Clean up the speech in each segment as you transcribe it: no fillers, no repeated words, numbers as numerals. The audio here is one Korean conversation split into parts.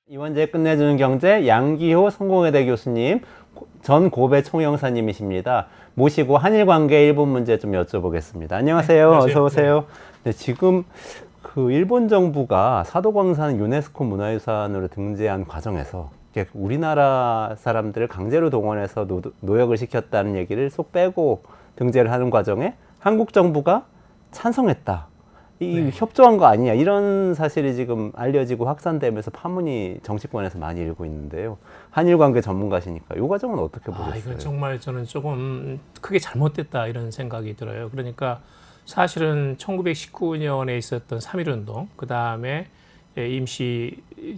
이원재 끝내주는 경제 양기호 성공회대 교수님, 전 고배 총영사님이십니다. 모시고 한일 관계 일본 문제 좀 여쭤보겠습니다. 안녕하세요. 네, 어서 오세요. 네, 지금 그 일본 정부가 사도광산 유네스코 문화유산으로 등재한 과정에서 우리나라 사람들을 강제로 동원해서 노역을 시켰다는 얘기를 쏙 빼고 등재를 하는 과정에 한국 정부가 찬성했다. 협조한 거 아니냐, 이런 사실이 지금 알려지고 확산되면서 파문이 정치권에서 많이 일고 있는데요. 한일 관계 전문가시니까 이 과정은 어떻게 보셨어요? 이거 정말 저는 조금 크게 잘못됐다 이런 생각이 들어요. 그러니까 사실은 1919년에 있었던 3.1운동, 그 다음에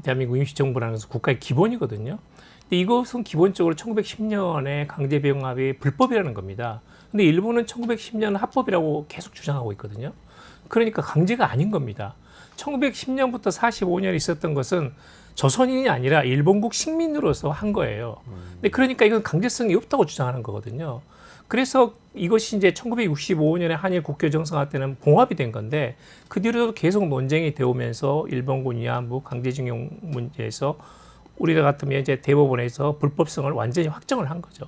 대한민국 임시정부라는 것은 국가의 기본이거든요. 근데 이것은 기본적으로 1910년에 강제병합이 불법이라는 겁니다. 근데 일본은 1910년 합법이라고 계속 주장하고 있거든요. 그러니까 강제가 아닌 겁니다. 1910년부터 45년 있었던 것은 조선인이 아니라 일본국 식민으로서 한 거예요. 근데 그러니까 이건 강제성이 없다고 주장하는 거거든요. 그래서 이것이 이제 1965년에 한일 국교 정상화 때는 봉합이 된 건데, 그 뒤로도 계속 논쟁이 되오면서 일본군 위안부 강제징용 문제에서 우리가 같으면 이제 대법원에서 불법성을 완전히 확정을 한 거죠.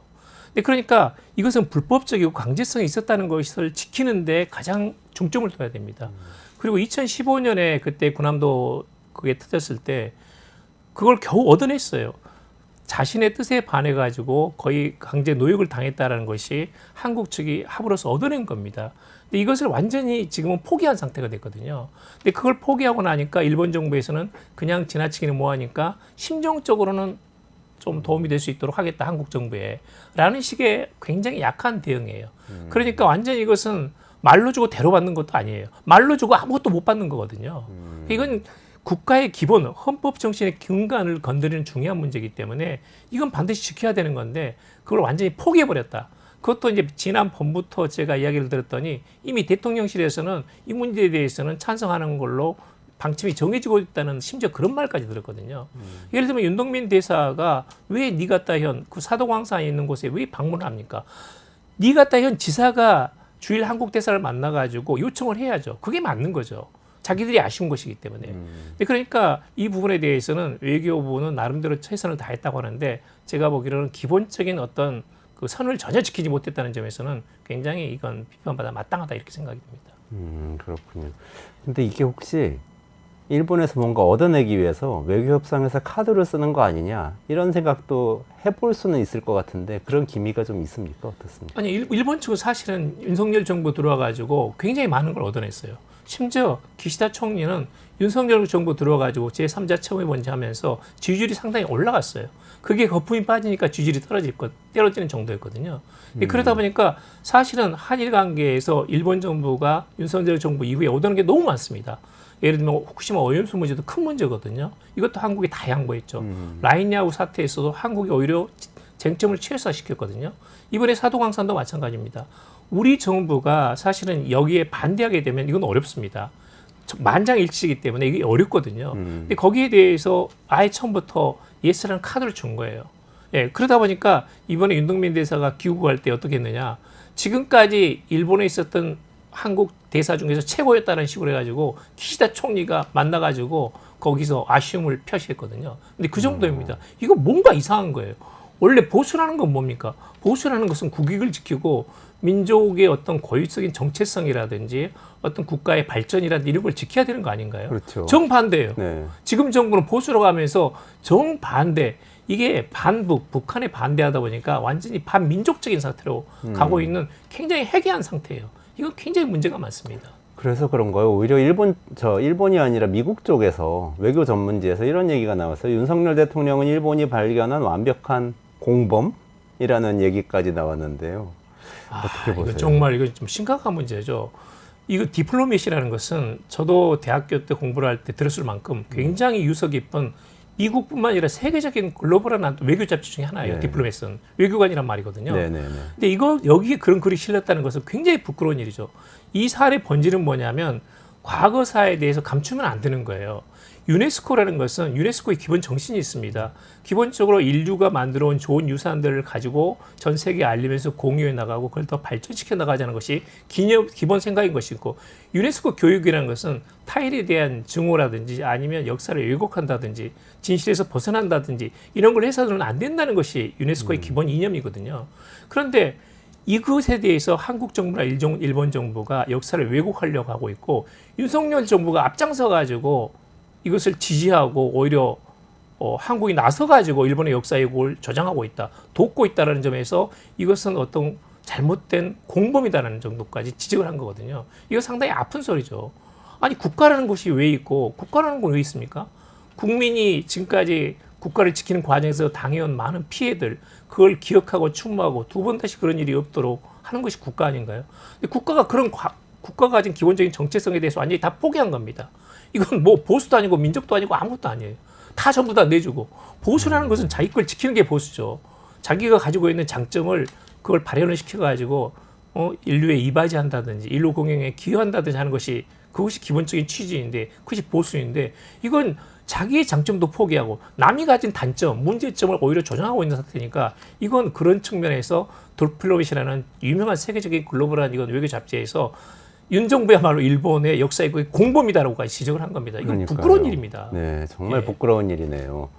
근데 그러니까 이것은 불법적이고 강제성이 있었다는 것을 지키는데 가장 중점을 둬야 됩니다. 그리고 2015년에 그때 군함도 그게 터졌을 때 그걸 겨우 얻어냈어요. 자신의 뜻에 반해가지고 거의 강제 노역을 당했다는 것이 한국 측이 합으로서 얻어낸 겁니다. 근데 이것을 완전히 지금은 포기한 상태가 됐거든요. 근데 그걸 포기하고 나니까 일본 정부에서는 그냥 지나치기는 뭐하니까 심정적으로는 좀 도움이 될 수 있도록 하겠다, 한국 정부에. 라는 식의 굉장히 약한 대응이에요. 그러니까 완전히 이것은 말로 주고 대로받는 것도 아니에요. 말로 주고 아무것도 못 받는 거거든요. 이건 국가의 기본, 헌법 정신의 근간을 건드리는 중요한 문제이기 때문에 이건 반드시 지켜야 되는 건데 그걸 완전히 포기해버렸다. 그것도 이제 지난번부터 제가 이야기를 들었더니 이미 대통령실에서는 이 문제에 대해서는 찬성하는 걸로 방침이 정해지고 있다는 심지어 그런 말까지 들었거든요. 예를 들면 윤동민 대사가 왜 니가타현 그 사도광산에 있는 곳에 왜 방문을 합니까? 니가타현 지사가 주일 한국 대사를 만나가지고 요청을 해야죠. 그게 맞는 거죠. 자기들이 아쉬운 것이기 때문에. 근데 그러니까 이 부분에 대해서는 외교부는 나름대로 최선을 다했다고 하는데 제가 보기로는 기본적인 어떤 그 선을 전혀 지키지 못했다는 점에서는 굉장히 이건 비판받아 마땅하다 이렇게 생각이 듭니다. 그렇군요. 근데 이게 혹시 일본에서 뭔가 얻어내기 위해서 외교 협상에서 카드를 쓰는 거 아니냐, 이런 생각도 해볼 수는 있을 것 같은데 그런 기미가 좀 있습니까? 어떻습니까? 아니, 일본 측은 사실은 윤석열 정부 들어와가지고 굉장히 많은 걸 얻어냈어요. 심지어 기시다 총리는 윤석열 정부 들어와가지고 제3자 청의원제 하면서 지지율이 상당히 올라갔어요. 그게 거품이 빠지니까 지지율이 떨어지는 정도였거든요. 그러다 보니까 사실은 한일 관계에서 일본 정부가 윤석열 정부 이후에 얻어낸 게 너무 많습니다. 예를 들면 후쿠시마 오염수 문제도 큰 문제거든요. 이것도 한국이 다 양보했죠. 라인야후 사태에서도 한국이 오히려 쟁점을 최소화시켰거든요. 이번에 사도광산도 마찬가지입니다. 우리 정부가 사실은 여기에 반대하게 되면 이건 어렵습니다. 만장일치이기 때문에 이게 어렵거든요. 근데 거기에 대해서 아예 처음부터 예스라는 카드를 준 거예요. 예, 그러다 보니까 이번에 윤동민 대사가 귀국할 때 어떻게 했느냐. 지금까지 일본에 있었던 한국 대사 중에서 최고였다는 식으로 해가지고 기시다 총리가 만나가지고 거기서 아쉬움을 표시했거든요. 근데 그 정도입니다. 이거 뭔가 이상한 거예요. 원래 보수라는 건 뭡니까? 보수라는 것은 국익을 지키고 민족의 어떤 고유적인 정체성이라든지 어떤 국가의 발전이라든지 이런 걸 지켜야 되는 거 아닌가요? 그렇죠. 정반대예요. 네. 지금 정부는 보수라고 하면서 정반대. 이게 반북, 북한에 반대하다 보니까 완전히 반민족적인 상태로 가고 있는 굉장히 해괴한 상태예요. 이건 굉장히 문제가 많습니다. 그래서 그런가요? 오히려 일본이 아니라 미국 쪽에서 외교 전문지에서 이런 얘기가 나왔어요. 윤석열 대통령은 일본이 발견한 완벽한 공범이라는 얘기까지 나왔는데요. 어떻게 보세요? 이거 좀 심각한 문제죠. 이거 디플로메시라는 것은 저도 대학교 때 공부를 할 때 들었을 만큼 굉장히 유서 깊은 미국뿐만 아니라 세계적인 글로벌한 외교 잡지 중에 하나예요. 네. 디플로메시는 외교관이란 말이거든요. 네네네. 근데 여기에 그런 글이 실렸다는 것은 굉장히 부끄러운 일이죠. 이 사안의 본질은 뭐냐면 과거사에 대해서 감추면 안 되는 거예요. 유네스코라는 것은 유네스코의 기본 정신이 있습니다. 기본적으로 인류가 만들어온 좋은 유산들을 가지고 전 세계에 알리면서 공유해 나가고 그걸 더 발전시켜 나가자는 것이 기본 생각인 것이고, 유네스코 교육이라는 것은 타인에 대한 증오라든지 아니면 역사를 왜곡한다든지 진실에서 벗어난다든지 이런 걸 해서는 안 된다는 것이 유네스코의 기본 이념이거든요. 그런데 이것에 대해서 한국 정부나 일본 정부가 역사를 왜곡하려고 하고 있고, 윤석열 정부가 앞장서 가지고 이것을 지지하고 오히려 한국이 나서 가지고 일본의 역사 왜곡을 조장하고 있다, 돕고 있다는 점에서 이것은 어떤 잘못된 공범이다라는 정도까지 지적을 한 거거든요. 이거 상당히 아픈 소리죠. 아니, 국가라는 것이 왜 있고 국가라는 건 왜 있습니까? 국민이 지금까지 국가를 지키는 과정에서 당해온 많은 피해들, 그걸 기억하고 추모하고 두 번 다시 그런 일이 없도록 하는 것이 국가 아닌가요? 근데 국가가 국가가 가진 기본적인 정체성에 대해서 완전히 다 포기한 겁니다. 이건 뭐 보수도 아니고 민족도 아니고 아무것도 아니에요. 다 전부 다 내주고, 보수라는 것은 자기 걸 지키는 게 보수죠. 자기가 가지고 있는 장점을 그걸 발현을 시켜가지고 인류에 이바지한다든지 인류 공영에 기여한다든지 하는 것이, 그것이 기본적인 취지인데, 그것이 보수인데, 이건 자기의 장점도 포기하고 남이 가진 단점, 문제점을 오히려 조장하고 있는 상태니까, 이건 그런 측면에서 돌플로밋이라는 유명한 세계적인 글로벌한 이건 외교 잡지에서 윤 정부야말로 일본의 역사의 공범이다라고까지 지적을 한 겁니다. 이건 그러니까요. 부끄러운 일입니다. 네, 정말 예. 부끄러운 일이네요.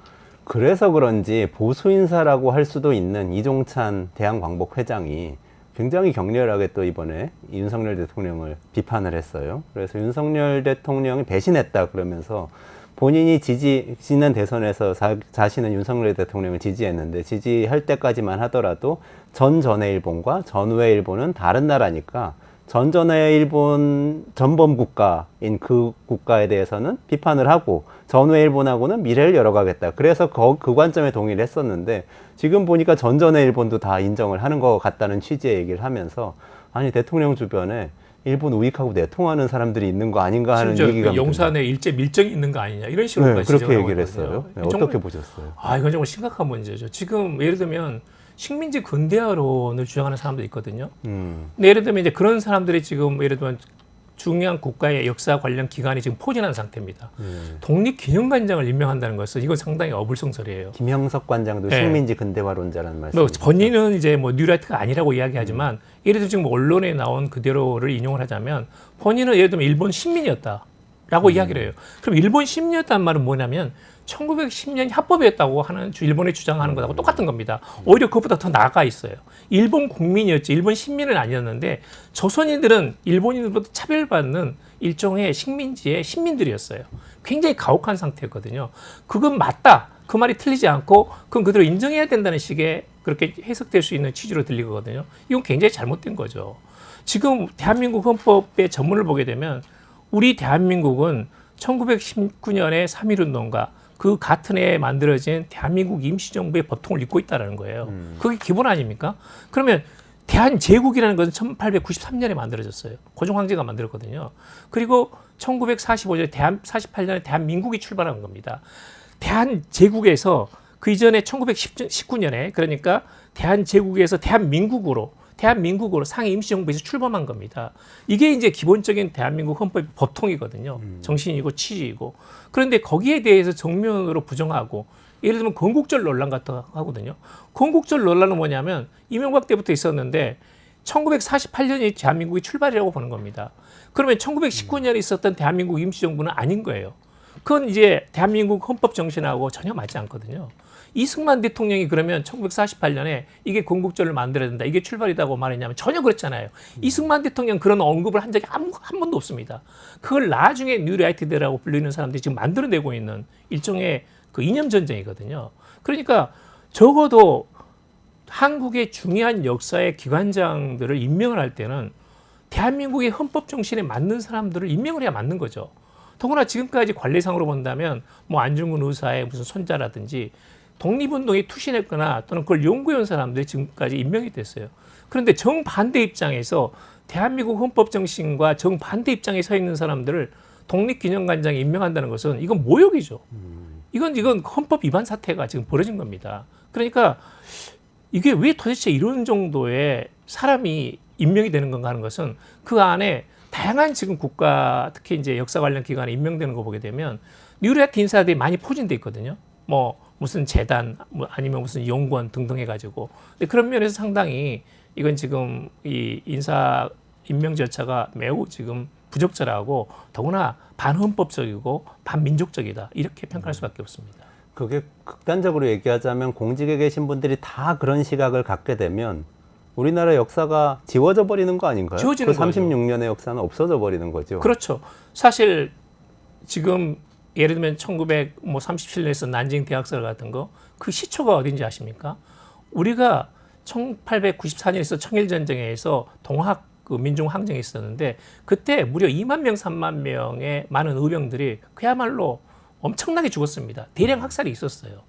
그래서 그런지 보수 인사라고 할 수도 있는 이종찬 대한광복회장이 굉장히 격렬하게 또 이번에 윤석열 대통령을 비판을 했어요. 그래서 윤석열 대통령이 배신했다 그러면서, 본인이 지난 대선에서 자신은 윤석열 대통령을 지지했는데, 지지할 때까지만 하더라도 전전의 일본과 전후의 일본은 다른 나라니까 전전의 일본 전범 국가인 그 국가에 대해서는 비판을 하고 전후의 일본하고는 미래를 열어가겠다. 그래서 그 관점에 동의를 했었는데, 지금 보니까 전전의 일본도 다 인정을 하는 것 같다는 취지의 얘기를 하면서, 아니, 대통령 주변에 일본 우익하고 내통하는 사람들이 있는 거 아닌가 하는 얘기가, 용산에 일제 밀정이 있는 거 아니냐, 이런 식으로 네, 그렇게 얘기를 했어요. 네, 어떻게 정말, 보셨어요? 이건 정말 심각한 문제죠. 지금 예를 들면 식민지 근대화론을 주장하는 사람도 있거든요. 근데 예를 들면 이제 그런 사람들이 지금 예를 들면 중요한 국가의 역사 관련 기관이 지금 포진한 상태입니다. 독립기념관장을 임명한다는 것은 이건 상당히 어불성설이에요. 김형석 관장도 네. 식민지 근대화론자라는 말씀. 뭐 본인은 이제 뭐 뉴라이트가 아니라고 이야기하지만, 예를 들어 지금 언론에 나온 그대로를 인용을 하자면, 본인은 예를 들면 일본 식민이었다라고 이야기를 해요. 그럼 일본 식민이었다는 말은 뭐냐면 1910년 합법이었다고 하는 일본이 주장하는 것하고 똑같은 겁니다. 오히려 그것보다 더 나아가 있어요. 일본 국민이었지 일본 식민은 아니었는데, 조선인들은 일본인들보다 차별받는 일종의 식민지의 식민들이었어요. 굉장히 가혹한 상태였거든요. 그건 맞다, 그 말이 틀리지 않고 그건 그대로 인정해야 된다는 식의 그렇게 해석될 수 있는 취지로 들리거든요. 이건 굉장히 잘못된 거죠. 지금 대한민국 헌법의 전문을 보게 되면, 우리 대한민국은 1919년에 3.1운동과 그 같은 해에 만들어진 대한민국 임시정부의 법통을 잇고 있다는 거예요. 그게 기본 아닙니까? 그러면 대한제국이라는 것은 1893년에 만들어졌어요. 고종 황제가 만들었거든요. 그리고 1945년에 48년에 대한민국이 출발한 겁니다. 대한제국에서 그 이전에 1919년에, 그러니까 대한제국에서 대한민국으로 상해 임시정부에서 출범한 겁니다. 이게 이제 기본적인 대한민국 헌법 법통이거든요. 정신이고 취지이고. 그런데 거기에 대해서 정면으로 부정하고, 예를 들면 건국절 논란 같은 거 하거든요. 건국절 논란은 뭐냐면 이명박 때부터 있었는데 1948년이 대한민국의 출발이라고 보는 겁니다. 그러면 1919년에 있었던 대한민국 임시정부는 아닌 거예요. 그건 이제 대한민국 헌법 정신하고 전혀 맞지 않거든요. 이승만 대통령이 그러면 1948년에 이게 건국절을 만들어야 된다, 이게 출발이라고 말했냐면 전혀 그렇잖아요. 이승만 대통령 그런 언급을 한 적이 한 번도 없습니다. 그걸 나중에 뉴라이트들이라고 불리는 사람들이 지금 만들어내고 있는 일종의 그 이념 전쟁이거든요. 그러니까 적어도 한국의 중요한 역사의 기관장들을 임명을 할 때는 대한민국의 헌법 정신에 맞는 사람들을 임명을 해야 맞는 거죠. 더구나 지금까지 관례상으로 본다면 뭐 안중근 의사의 무슨 손자라든지 독립운동에 투신했거나 또는 그걸 연구해온 사람들이 지금까지 임명이 됐어요. 그런데 정반대 입장에서 대한민국 헌법 정신과 정반대 입장에 서 있는 사람들을 독립기념관장에 임명한다는 것은 이건 모욕이죠. 이건 헌법 위반 사태가 지금 벌어진 겁니다. 그러니까 이게 왜 도대체 이런 정도의 사람이 임명이 되는 건가 하는 것은, 그 안에 다양한 지금 국가, 특히 이제 역사 관련 기관에 임명되는 거 보게 되면 뉴라이트 인사들이 많이 포진돼 있거든요. 뭐 무슨 재단, 뭐 아니면 무슨 연구원 등등 해가지고. 근데 그런 면에서 상당히 이건 지금 이 인사 임명 절차가 매우 지금 부적절하고 더구나 반헌법적이고 반민족적이다 이렇게 평가할 수밖에 없습니다. 그게 극단적으로 얘기하자면 공직에 계신 분들이 다 그런 시각을 갖게 되면 우리나라 역사가 지워져 버리는 거 아닌가요? 지워지는 그 36년의 역사는 없어져 버리는 거죠. 그렇죠. 사실 지금 예를 들면 1937년에서 난징 대학설 같은 거 그 시초가 어딘지 아십니까? 우리가 1894년에서 청일전쟁에서 동학 그 민중항쟁이 있었는데 그때 무려 2만 명, 3만 명의 많은 의병들이 그야말로 엄청나게 죽었습니다. 대량 학살이 있었어요.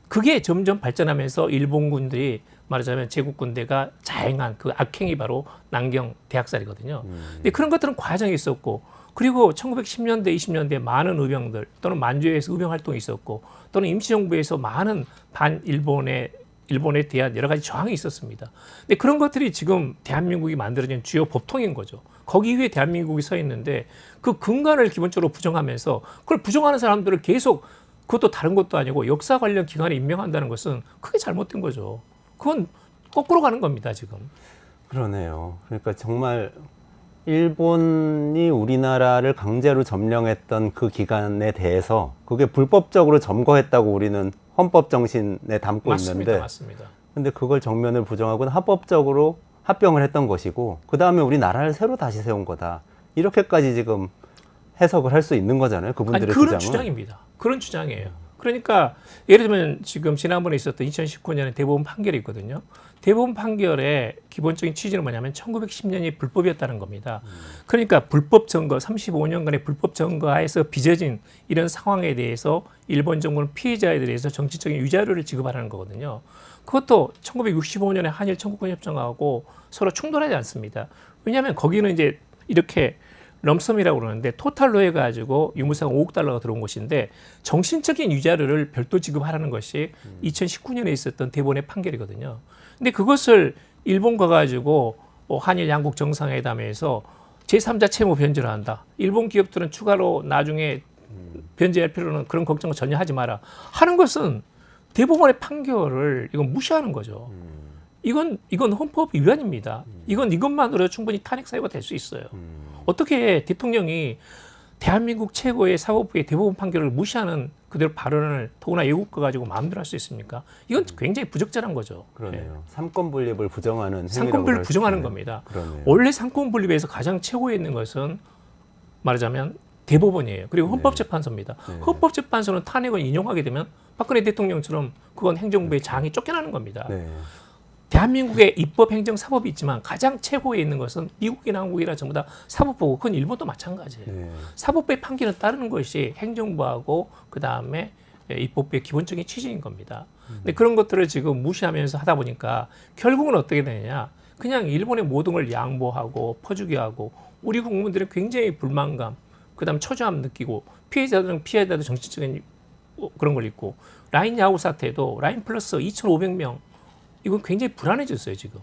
그게 점점 발전하면서 일본군들이 말하자면 제국군대가 자행한 그 악행이 바로 난경 대학살이거든요. 근데 그런 것들은 과정이 있었고 그리고 1910년대, 20년대 많은 의병들 또는 만주에서 의병 활동이 있었고 또는 임시정부에서 많은 일본에 대한 여러 가지 저항이 있었습니다. 근데 그런 것들이 지금 대한민국이 만들어진 주요 법통인 거죠. 거기 위에 대한민국이 서 있는데 그 근간을 기본적으로 부정하면서 그걸 부정하는 사람들을 계속 그것도 다른 것도 아니고 역사 관련 기관에 임명한다는 것은 크게 잘못된 거죠. 그건 거꾸로 가는 겁니다, 지금. 그러네요. 그러니까 정말 일본이 우리나라를 강제로 점령했던 그 기간에 대해서 그게 불법적으로 점거했다고 우리는 헌법 정신에 담고 있는데 맞습니다. 근데 그걸 정면을 부정하고는 합법적으로 합병을 했던 것이고 그 다음에 우리 나라를 새로 다시 세운 거다. 이렇게까지 지금 해석을 할 수 있는 거잖아요. 그분들의 그런 주장은. 주장입니다. 그런 주장이에요. 그러니까 예를 들면 지금 지난번에 있었던 2019년에 대법원 판결이 있거든요. 대법원 판결의 기본적인 취지는 뭐냐면 1910년이 불법이었다는 겁니다. 그러니까 불법 점거, 35년간의 불법 점거하에서 빚어진 이런 상황에 대해서 일본 정부는 피해자에 대해서 정치적인 위자료를 지급하라는 거거든요. 그것도 1965년에 한일 청구권 협정하고 서로 충돌하지 않습니다. 왜냐하면 거기는 이제 이렇게 럼섬이라고 그러는데 토탈로 해가지고 유무상 5억 달러가 들어온 것인데 정신적인 위자료를 별도 지급하라는 것이 2019년에 있었던 대법원의 판결이거든요. 근데 그것을 일본 가가지고 한일 양국 정상회담에서 제3자 채무 변제를 한다. 일본 기업들은 추가로 나중에 변제할 필요는 그런 걱정을 전혀 하지 마라. 하는 것은 대법원의 판결을 이건 무시하는 거죠. 이건 헌법 위반입니다. 이것만으로 충분히 탄핵 사유가 될 수 있어요. 어떻게 대통령이 대한민국 최고의 사법부의 대법원 판결을 무시하는 그대로 발언을 더구나 외국가 가지고 마음대로 할 수 있습니까? 이건 굉장히 부적절한 거죠. 그러네요. 삼권 분립을 부정하는 행위라고 삼권 분립 부정하는 있네요. 겁니다. 그러네요. 원래 삼권 분립에서 가장 최고에 있는 것은 말하자면 대법원이에요. 그리고 헌법재판소입니다. 네. 헌법재판소는 탄핵을 인용하게 되면 박근혜 대통령처럼 그건 행정부의 장이 쫓겨나는 겁니다. 네. 대한민국의 입법, 행정, 사법이 있지만 가장 최고에 있는 것은 미국이나 한국이나 전부 다 사법부고 그건 일본도 마찬가지예요. 네. 사법부의 판결은 따르는 것이 행정부하고 그 다음에 입법부의 기본적인 취지인 겁니다. 근데 그런 것들을 지금 무시하면서 하다 보니까 결국은 어떻게 되느냐. 그냥 일본의 모든 걸 양보하고 퍼주기 하고 우리 국민들은 굉장히 불만감, 그 다음 초조함 느끼고 피해자들은 피해자도 정치적인 그런 걸 있고 라인 야후 사태도 라인 플러스 2,500명 이건 굉장히 불안해졌어요 지금.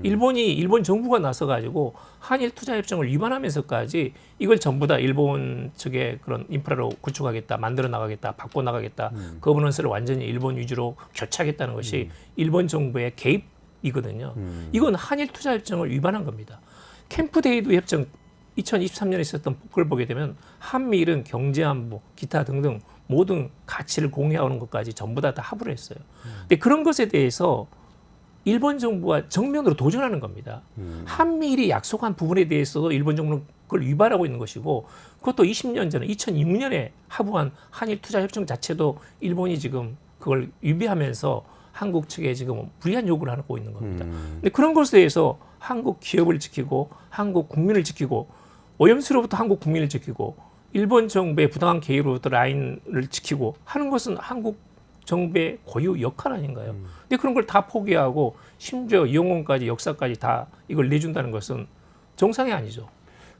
일본 정부가 나서 가지고 한일 투자 협정을 위반하면서까지 이걸 전부 다 일본 측의 그런 인프라로 구축하겠다, 만들어 나가겠다, 바꿔 나가겠다, 거버넌스를 완전히 일본 위주로 교체하겠다는 것이 일본 정부의 개입이거든요. 이건 한일 투자 협정을 위반한 겁니다. 캠프 데이비드 협정 2023년에 있었던 걸 보게 되면 한미일은 경제 안보, 기타 등등 모든 가치를 공유하는 것까지 전부 다 합의를 했어요. 근데 그런 것에 대해서 일본 정부가 정면으로 도전하는 겁니다. 한미일이 약속한 부분에 대해서도 일본 정부는 그걸 위반하고 있는 것이고 그것도 20년 전에 2002년에 합의한 한일 투자 협정 자체도 일본이 지금 그걸 위배하면서 한국 측에 지금 불리한 요구를 하고 있는 겁니다. 근데 그런 것에 대해서 한국 기업을 지키고 한국 국민을 지키고 오염수로부터 한국 국민을 지키고 일본 정부의 부당한 개입으로부터 라인을 지키고 하는 것은 한국 정부의 고유 역할 아닌가요? 근데 그런 걸 다 포기하고 심지어 영혼까지 역사까지 다 이걸 내준다는 것은 정상이 아니죠.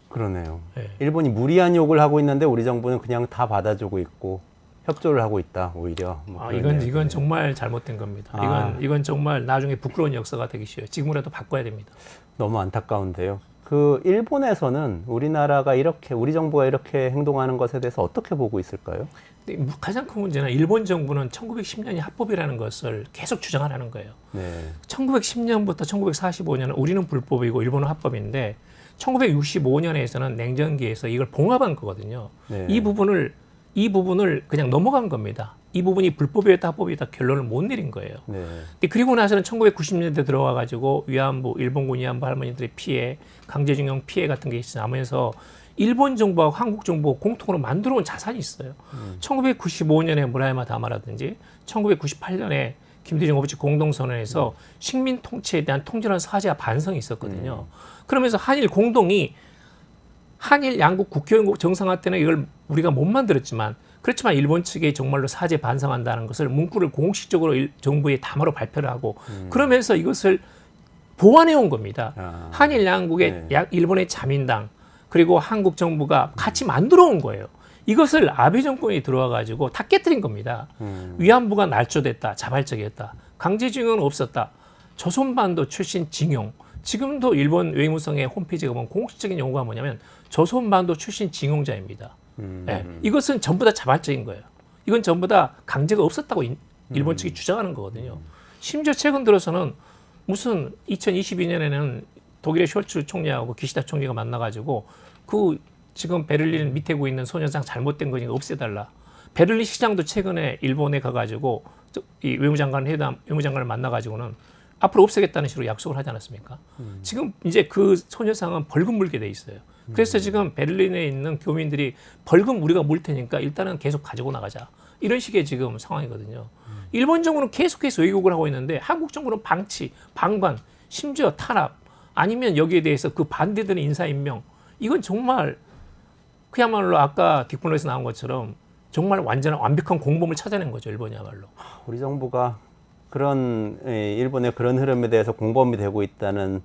그러네요. 네. 일본이 무리한 요구를 하고 있는데 우리 정부는 그냥 다 받아주고 있고 협조를 하고 있다 오히려. 뭐 그런 이건 정말 잘못된 겁니다. 이건 정말 나중에 부끄러운 역사가 되기 쉬워요. 지금이라도 바꿔야 됩니다. 너무 안타까운데요. 그 일본에서는 우리나라가 이렇게 우리 정부가 이렇게 행동하는 것에 대해서 어떻게 보고 있을까요? 근데 가장 큰 문제는 일본 정부는 1910년이 합법이라는 것을 계속 주장하라는 거예요. 네. 1910년부터 1945년은 우리는 불법이고 일본은 합법인데 1965년에서는 냉전기에서 이걸 봉합한 거거든요. 네. 이 부분을 그냥 넘어간 겁니다. 이 부분이 불법이었다 합법이었다 결론을 못 내린 거예요. 네. 근데 그리고 나서는 1990년대 들어와 가지고 위안부, 일본군 위안부 할머니들의 피해, 강제징용 피해 같은 게 나면서 일본 정부와 한국 정부가 공통으로 만들어 온 자산이 있어요. 1995년에 무라야마 다마라든지 1998년에 김대중 오부치 공동선언에서 식민 통치에 대한 통절한 사죄와 반성이 있었거든요. 그러면서 한일 공동이 한일 양국 국교 정상화 때는 이걸 우리가 못 만들었지만 그렇지만 일본 측에 정말로 사죄 반성한다는 것을 문구를 공식적으로 정부에 담화로 발표를 하고 그러면서 이것을 보완해 온 겁니다. 아. 한일 양국의 네. 일본의 자민당 그리고 한국 정부가 같이 만들어 온 거예요. 이것을 아베 정권이 들어와 가지고 다 깨뜨린 겁니다. 위안부가 날조됐다. 자발적이었다. 강제징용은 없었다. 조선반도 출신 징용. 지금도 일본 외무성의 홈페이지에 보면 공식적인 용어가 뭐냐면 조선반도 출신 징용자입니다. 네, 이것은 전부 다 자발적인 거예요. 이건 전부 다 강제가 없었다고 일본 측이 주장하는 거거든요. 심지어 최근 들어서는 무슨 2022년에는 독일의 숄츠 총리하고 기시다 총리가 만나가지고 그 지금 베를린 밑에 고 있는 소녀상 잘못된 거니까 없애달라. 베를린 시장도 최근에 일본에 가가지고 이 외무장관을 만나가지고는 앞으로 없애겠다는 식으로 약속을 하지 않았습니까? 지금 이제 그 소녀상은 벌금 물게 돼 있어요. 그래서 지금 베를린에 있는 교민들이 벌금 우리가 물 테니까 일단은 계속 가지고 나가자. 이런 식의 지금 상황이거든요. 일본 정부는 계속해서 왜곡을 하고 있는데 한국 정부는 방치, 방관, 심지어 탄압 아니면 여기에 대해서 그 반대되는 인사 임명 이건 정말 그야말로 아까 뒷번호에서 나온 것처럼 정말 완벽한 공범을 찾아낸 거죠. 일본이야말로. 우리 정부가 그런 일본의 그런 흐름에 대해서 공범이 되고 있다는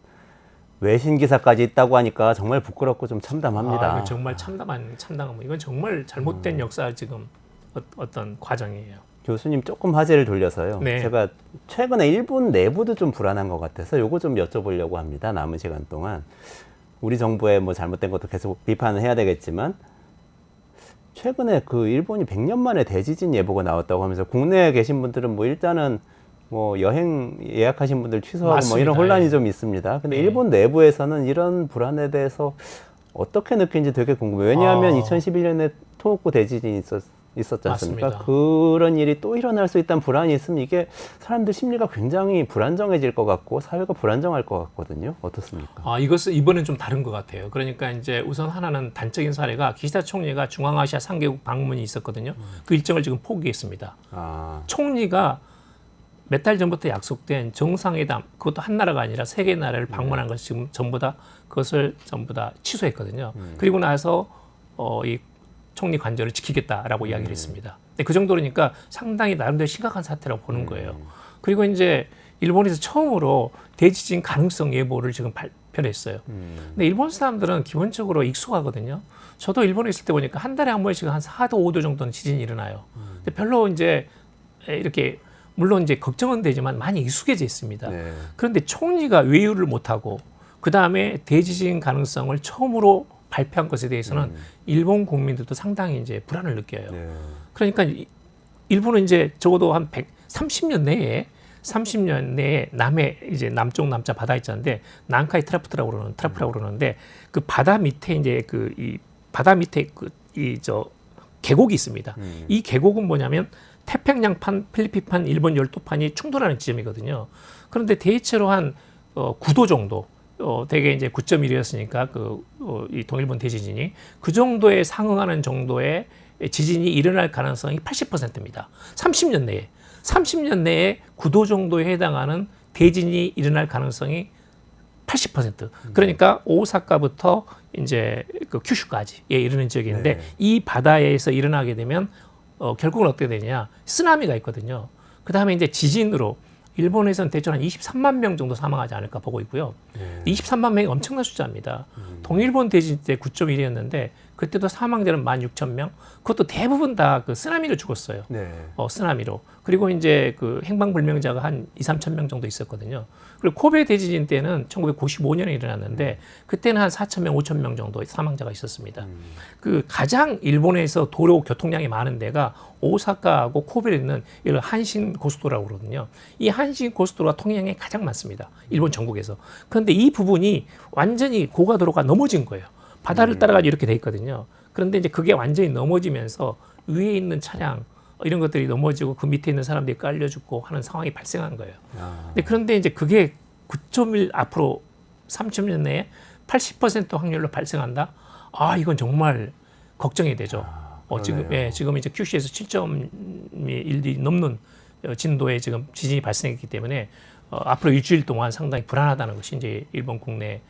외신 기사까지 있다고 하니까 정말 부끄럽고 좀 참담합니다. 이건 정말 참담한 이건 정말 잘못된 역사 지금 어떤 과정이에요. 교수님 조금 화제를 돌려서요. 네. 제가 최근에 일본 내부도 좀 불안한 것 같아서 요거 좀 여쭤보려고 합니다. 남은 시간 동안 우리 정부의 뭐 잘못된 것도 계속 비판을 해야 되겠지만 최근에 그 일본이 100년 만에 대지진 예보가 나왔다고 하면서 국내에 계신 분들은 뭐 일단은 뭐 여행 예약하신 분들 취소하고 맞습니다. 뭐 이런 혼란이 좀 있습니다. 근데 네. 일본 내부에서는 이런 불안에 대해서 어떻게 느끼는지 되게 궁금해요. 왜냐하면 2011년에 토호쿠 대지진이 있었지 않습니까? 맞습니다. 그런 일이 또 일어날 수 있다는 불안이 있으면 이게 사람들 심리가 굉장히 불안정해질 것 같고 사회가 불안정할 것 같거든요. 어떻습니까? 이것은 이번엔 좀 다른 것 같아요. 그러니까 이제 우선 하나는 단적인 사례가 기시다 총리가 중앙아시아 3개국 방문이 있었거든요. 그 일정을 지금 포기했습니다. 총리가 몇 달 전부터 약속된 정상회담, 그것도 한 나라가 아니라 3개 나라를 방문한 것이 지금 그것을 전부 다 취소했거든요. 그리고 나서 이 총리 관절을 지키겠다라고 이야기를 했습니다. 근데 그 정도니까 상당히 나름대로 심각한 사태라고 보는 거예요. 그리고 이제 일본에서 처음으로 대지진 가능성 예보를 지금 발표를 했어요. 근데 일본 사람들은 기본적으로 익숙하거든요. 저도 일본에 있을 때 보니까 한 달에 한 번씩 한 4도 5도 정도는 지진이 일어나요. 근데 별로 이제 이렇게 물론 이제 걱정은 되지만 많이 익숙해져 있습니다. 네. 그런데 총리가 외유를 못하고 그 다음에 대지진 가능성을 처음으로 발표한 것에 대해서는 일본 국민들도 상당히 이제 불안을 느껴요. 네. 그러니까 일본은 이제 적어도 한 30년 내에 남해 이제 남쪽 남자 바다 있잖는데 난카이 트라프라고 그러는데 그 바다 밑에 이제 이 바다 밑에 계곡이 있습니다. 이 계곡은 뭐냐면 태평양판, 필리핀판, 일본 열도판이 충돌하는 지점이거든요. 그런데 대체로 한 9도 정도, 대개 이제 9.1이었으니까 이 동일본 대지진이 그 정도에 상응하는 정도의 지진이 일어날 가능성이 80%입니다. 30년 내에 9도 정도에 해당하는 대진이 일어날 가능성이 80%. 그러니까 오사카부터 이제 그 큐슈까지 이르는 지역인데 이 바다에서 일어나게 되면 결국은 어떻게 되냐? 쓰나미가 있거든요. 그 다음에 이제 지진으로 일본에서는 대충 한 23만 명 정도 사망하지 않을까 보고 있고요. 23만 명이 엄청난 숫자입니다. 동일본 대진 때 9.1이었는데 그때도 사망자는 16,000명. 그것도 대부분 다 그 쓰나미로 죽었어요. 네. 쓰나미로. 그리고 이제 그 행방불명자가 한 2-3천 명 정도 있었거든요. 그리고 코베 대지진 때는 1995년에 일어났는데 그때는 한 4,000명, 5,000명 정도의 사망자가 있었습니다. 그 가장 일본에서 도로 교통량이 많은 데가 오사카하고 코베에 있는 이런 한신 고속도로라고 그러거든요. 이 한신 고속도로가 통행량이 가장 많습니다. 일본 전국에서. 그런데 이 부분이 완전히 고가도로가 넘어진 거예요. 바다를 따라가지고 이렇게 돼 있거든요. 그런데 이제 그게 완전히 넘어지면서 위에 있는 차량 이런 것들이 넘어지고 그 밑에 있는 사람들이 깔려 죽고 하는 상황이 발생한 거예요. 그런데 이제 그게 9.1 앞으로 30년 내에 80% 확률로 발생한다. 이건 정말 걱정이 되죠. 지금 이제 QC에서 7.1이 넘는 진도의 지금 지진이 발생했기 때문에 앞으로 일주일 동안 상당히 불안하다는 것이 이제 일본 국내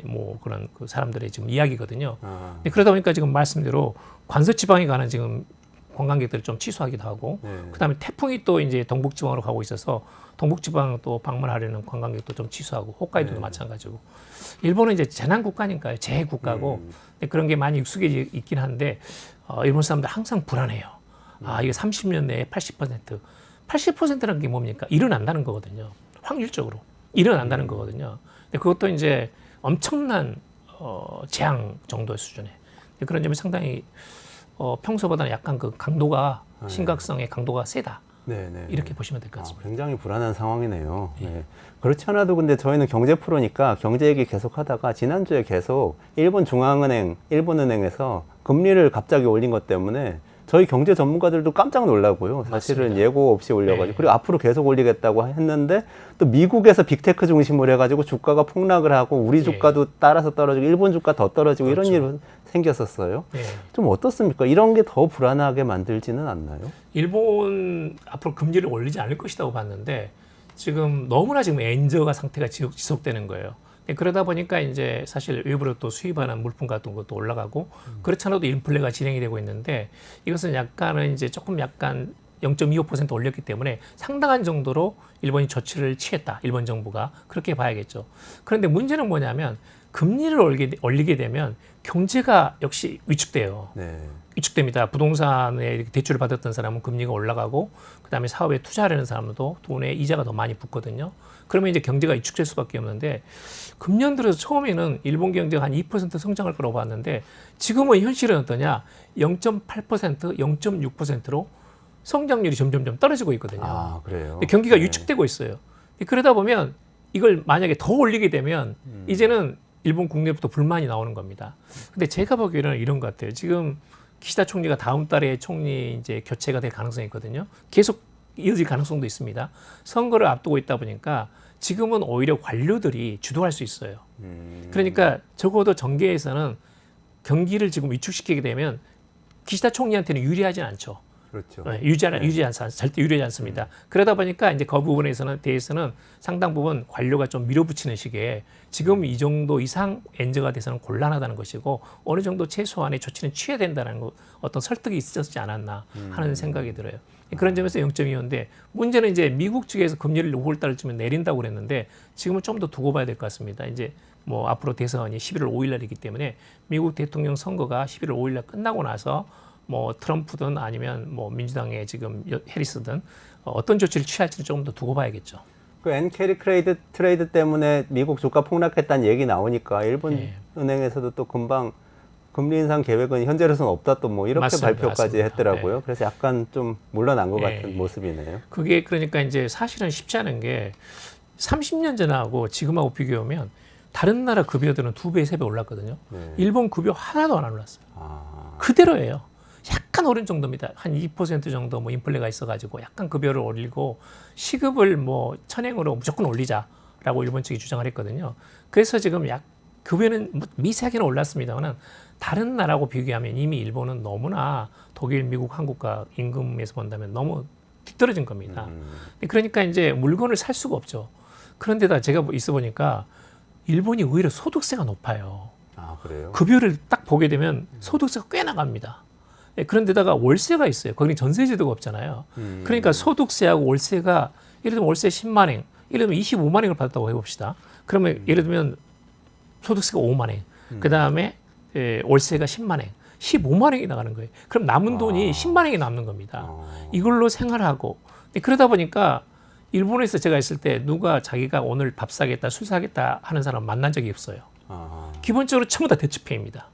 뭐 그런 그 사람들의 지금 이야기거든요. 근데 그러다 보니까 지금 말씀대로 관서지방에 가는 지금 관광객들을 좀 취소하기도 하고, 그다음에 태풍이 또 이제 동북지방으로 가고 있어서 동북지방 또 방문하려는 관광객도 좀 취소하고, 홈카이도도 마찬가지고. 일본은 이제 재난 국가니까요, 재해 국가고, 근데 그런 게 많이 익숙해져 있긴 한데 일본 사람들 항상 불안해요. 이게 30년 내에 80%, 80%라는 게 뭡니까? 일어난다는 거거든요. 확률적으로 일어난다는 거거든요. 근데 그것도 이제 엄청난 재앙 정도의 수준에 그런 점이 상당히 평소보다는 약간 그 강도가 심각성의 강도가 세다. 이렇게 보시면 될 것 같습니다. 굉장히 불안한 상황이네요. 네. 그렇지 않아도 근데 저희는 경제 프로니까 경제 얘기 계속 하다가 지난주에 계속 일본 중앙은행, 일본은행에서 금리를 갑자기 올린 것 때문에 저희 경제 전문가들도 깜짝 놀라고요. 사실은 맞습니다. 예고 없이 올려가지고 그리고 앞으로 계속 올리겠다고 했는데 또 미국에서 빅테크 중심으로 해가지고 주가가 폭락을 하고 우리 주가도 따라서 떨어지고 일본 주가 더 떨어지고 그렇죠. 이런 일이 생겼었어요. 좀 어떻습니까? 이런 게 더 불안하게 만들지는 않나요? 일본 앞으로 금리를 올리지 않을 것이라고 봤는데 지금 너무나 지금 엔저가 상태가 지속되는 거예요. 그러다 보니까 이제 사실 외부로 또 수입하는 물품 같은 것도 올라가고 그렇지 않아도 인플레가 진행이 되고 있는데 이것은 약간은 이제 조금 약간 0.25% 올렸기 때문에 상당한 정도로 일본이 조치를 취했다. 일본 정부가 그렇게 봐야겠죠. 그런데 문제는 뭐냐면 금리를 올리게 되면 경제가 역시 위축돼요. 위축됩니다. 부동산에 이렇게 대출을 받았던 사람은 금리가 올라가고 그다음에 사업에 투자하려는 사람도 돈에 이자가 더 많이 붙거든요. 그러면 이제 경제가 위축될 수밖에 없는데 금년 들어서 처음에는 일본 경제가 한 2% 성장할 거라고 봤는데 지금은 현실은 어떠냐? 0.8%, 0.6%로 성장률이 점점점 떨어지고 있거든요. 그래요? 경기가 위축되고 있어요. 그러다 보면 이걸 만약에 더 올리게 되면 이제는 일본 국내부터 불만이 나오는 겁니다. 근데 제가 보기에는 이런 것 같아요. 지금 기시다 총리가 다음 달에 총리 이제 교체가 될 가능성이 있거든요. 계속 이어질 가능성도 있습니다. 선거를 앞두고 있다 보니까 지금은 오히려 관료들이 주도할 수 있어요. 그러니까 적어도 정계에서는 경기를 지금 위축시키게 되면 기시다 총리한테는 유리하진 않죠. 그렇죠. 절대 유리하지 않습니다. 그러다 보니까 이제 그 부분에 대해서는 상당 부분 관료가 좀 밀어붙이는 식의 지금 이 정도 이상 엔저가 돼서는 곤란하다는 것이고 어느 정도 최소한의 조치는 취해야 된다는 어떤 설득이 있었지 않았나 하는 생각이 들어요. 그런 점에서 0.25인데 문제는 이제 미국 측에서 금리를 5월 달쯤에 내린다고 그랬는데 지금은 좀 더 두고 봐야 될 것 같습니다. 이제 뭐 앞으로 대선이 11월 5일 날이기 때문에 미국 대통령 선거가 11월 5일 날 끝나고 나서 뭐 트럼프든 아니면 뭐 민주당의 지금 해리스든 어떤 조치를 취할지는 조금 더 두고 봐야겠죠. 그 엔캐리 트레이드 때문에 미국 주가 폭락했다는 얘기 나오니까 일본 은행에서도 또 금방 금리 인상 계획은 현재로서는 없다 또 뭐 이렇게 발표까지 했더라고요. 그래서 약간 좀 물러난 것 같은 모습이네요. 그게 그러니까 이제 사실은 쉽지 않은 게 30년 전하고 지금하고 비교하면 다른 나라 급여들은 2배, 3배 올랐거든요. 일본 급여 하나도 안 올랐어요. 그대로예요. 약간 오른 정도입니다. 한 2% 정도 뭐 인플레가 있어가지고 약간 급여를 올리고 시급을 뭐 천행으로 무조건 올리자라고 일본 측이 주장을 했거든요. 그래서 지금 급여는 미세하게는 올랐습니다만은 다른 나라하고 비교하면 이미 일본은 너무나 독일, 미국, 한국과 임금에서 본다면 너무 뒤떨어진 겁니다. 그러니까 이제 물건을 살 수가 없죠. 그런데다 제가 있어 보니까 일본이 오히려 소득세가 높아요. 그래요? 급여를 딱 보게 되면 소득세가 꽤 나갑니다. 그런데다가 월세가 있어요. 거기는 전세제도가 없잖아요. 그러니까 소득세하고 월세가 예를 들면 월세 10만 엔, 예를 들면 25만 엔을 받았다고 해봅시다. 그러면 예를 들면 소득세가 5만 엔, 그 다음에 월세가 10만 엔, 15만 엔이 나가는 거예요. 그럼 남은 돈이 10만 엔이 남는 겁니다. 이걸로 생활하고. 근데 그러다 보니까 일본에서 제가 있을 때 누가 자기가 오늘 밥 사겠다, 술 사겠다 하는 사람 만난 적이 없어요. 기본적으로 전부 다 대치페이입니다.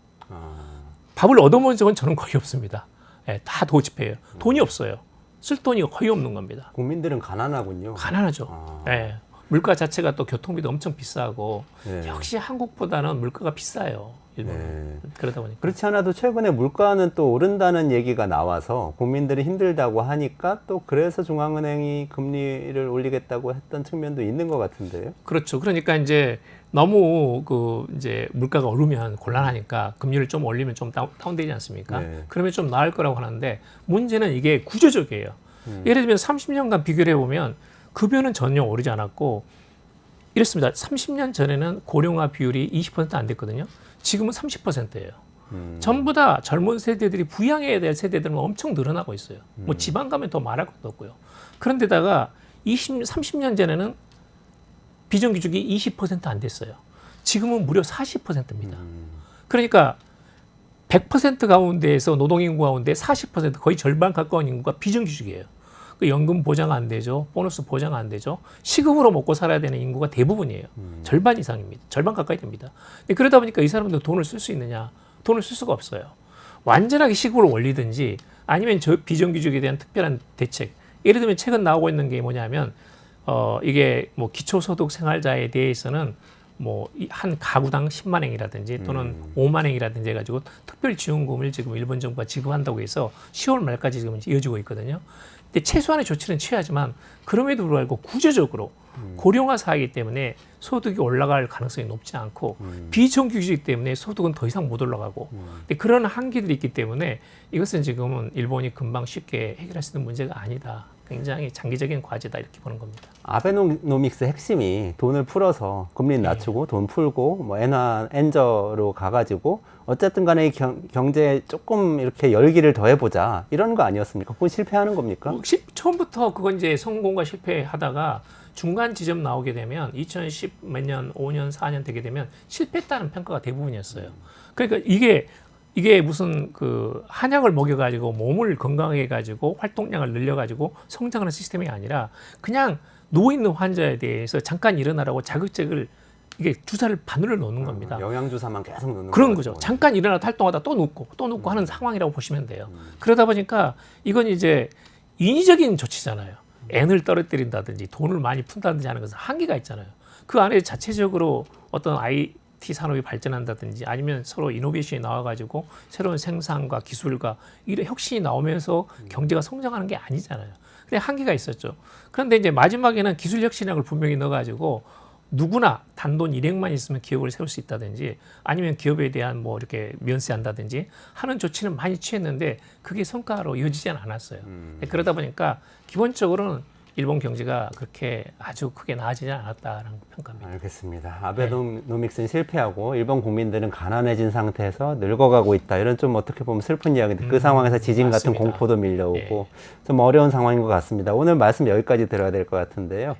밥을 얻어먹은 적은 저는 거의 없습니다. 예, 다 도지페이예요. 돈이 없어요. 쓸 돈이 거의 없는 겁니다. 국민들은 가난하군요. 가난하죠. 예. 물가 자체가 또 교통비도 엄청 비싸고 네. 역시 한국보다는 물가가 비싸요. 일본은. 네. 그러다 보니까. 그렇지 않아도 최근에 물가는 또 오른다는 얘기가 나와서 국민들이 힘들다고 하니까 또 그래서 중앙은행이 금리를 올리겠다고 했던 측면도 있는 것 같은데요. 그렇죠. 그러니까 이제 너무 이제 물가가 오르면 곤란하니까 금리를 좀 올리면 좀 다운되지 않습니까? 네. 그러면 좀 나을 거라고 하는데 문제는 이게 구조적이에요. 예를 들면 30년간 비교를 해보면 급여는 전혀 오르지 않았고 이렇습니다. 30년 전에는 고령화 비율이 20% 안 됐거든요. 지금은 30%예요. 전부 다 젊은 세대들이 부양해야 될 세대들은 엄청 늘어나고 있어요. 뭐 지방 가면 더 말할 것도 없고요. 그런데다가 30년 전에는 비정규직이 20%안 됐어요. 지금은 무려 40%입니다. 그러니까 100% 가운데에서 노동인구 가운데 40% 거의 절반 가까운 인구가 비정규직이에요. 그 연금 보장 안 되죠. 보너스 보장 안 되죠. 시급으로 먹고 살아야 되는 인구가 대부분이에요. 절반 이상입니다. 절반 가까이 됩니다. 근데 그러다 보니까 이 사람들 돈을 쓸 수 있느냐? 돈을 쓸 수가 없어요. 완전하게 시급으로 올리든지 아니면 저 비정규직에 대한 특별한 대책. 예를 들면 최근 나오고 있는 게 뭐냐면 이게 뭐 기초소득 생활자에 대해서는 뭐 한 가구당 10만 엔이라든지 또는 5만 엔이라든지 해가지고 특별 지원금을 지금 일본 정부가 지급한다고 해서 10월 말까지 지금 이어지고 있거든요. 근데 최소한의 조치는 취하지만 그럼에도 불구하고 구조적으로 고령화 사회이기 때문에 소득이 올라갈 가능성이 높지 않고 비정규직 때문에 소득은 더 이상 못 올라가고 근데 그런 한계들이 있기 때문에 이것은 지금은 일본이 금방 쉽게 해결할 수 있는 문제가 아니다. 굉장히 장기적인 과제다 이렇게 보는 겁니다. 아베노믹스 핵심이 돈을 풀어서 금리 낮추고 돈 풀고 뭐 엔저로 가가지고 어쨌든 간에 경제에 조금 이렇게 열기를 더해보자 이런 거 아니었습니까? 그건 실패하는 겁니까? 처음부터 그건 이제 성공과 실패하다가 중간 지점 나오게 되면 2010 몇 년, 5년, 4년 되게 되면 실패했다는 평가가 대부분이었어요. 그러니까 이게 무슨 그 한약을 먹여가지고 몸을 건강하게 해가지고 활동량을 늘려가지고 성장하는 시스템이 아니라 그냥 누워있는 환자에 대해서 잠깐 일어나라고 자극적을 이게 주사를 바늘을 놓는 겁니다. 영양주사만 계속 놓는 그런 거죠. 잠깐 일어나다 활동하다 또 눕고 하는 상황이라고 보시면 돼요. 그러다 보니까 이건 이제 인위적인 조치잖아요. N을 떨어뜨린다든지 돈을 많이 푼다든지 하는 것은 한계가 있잖아요. 그 안에 자체적으로 어떤 IT 산업이 발전한다든지 아니면 서로 이노베이션이 나와가지고 새로운 생산과 기술과 이런 혁신이 나오면서 경제가 성장하는 게 아니잖아요. 근데 한계가 있었죠. 그런데 이제 마지막에는 기술 혁신학을 분명히 넣어가지고 누구나 단돈 1억만 있으면 기업을 세울 수 있다든지 아니면 기업에 대한 뭐 이렇게 면세한다든지 하는 조치는 많이 취했는데 그게 성과로 이어지지는 않았어요. 그러다 보니까 기본적으로는 일본 경제가 그렇게 아주 크게 나아지지 않았다라는 평가입니다. 알겠습니다. 아베노믹스는 실패하고 일본 국민들은 가난해진 상태에서 늙어가고 있다. 이런 좀 어떻게 보면 슬픈 이야기인데 그 상황에서 지진 같은 맞습니다. 공포도 밀려오고 좀 어려운 상황인 것 같습니다. 오늘 말씀 여기까지 들어야 될 것 같은데요.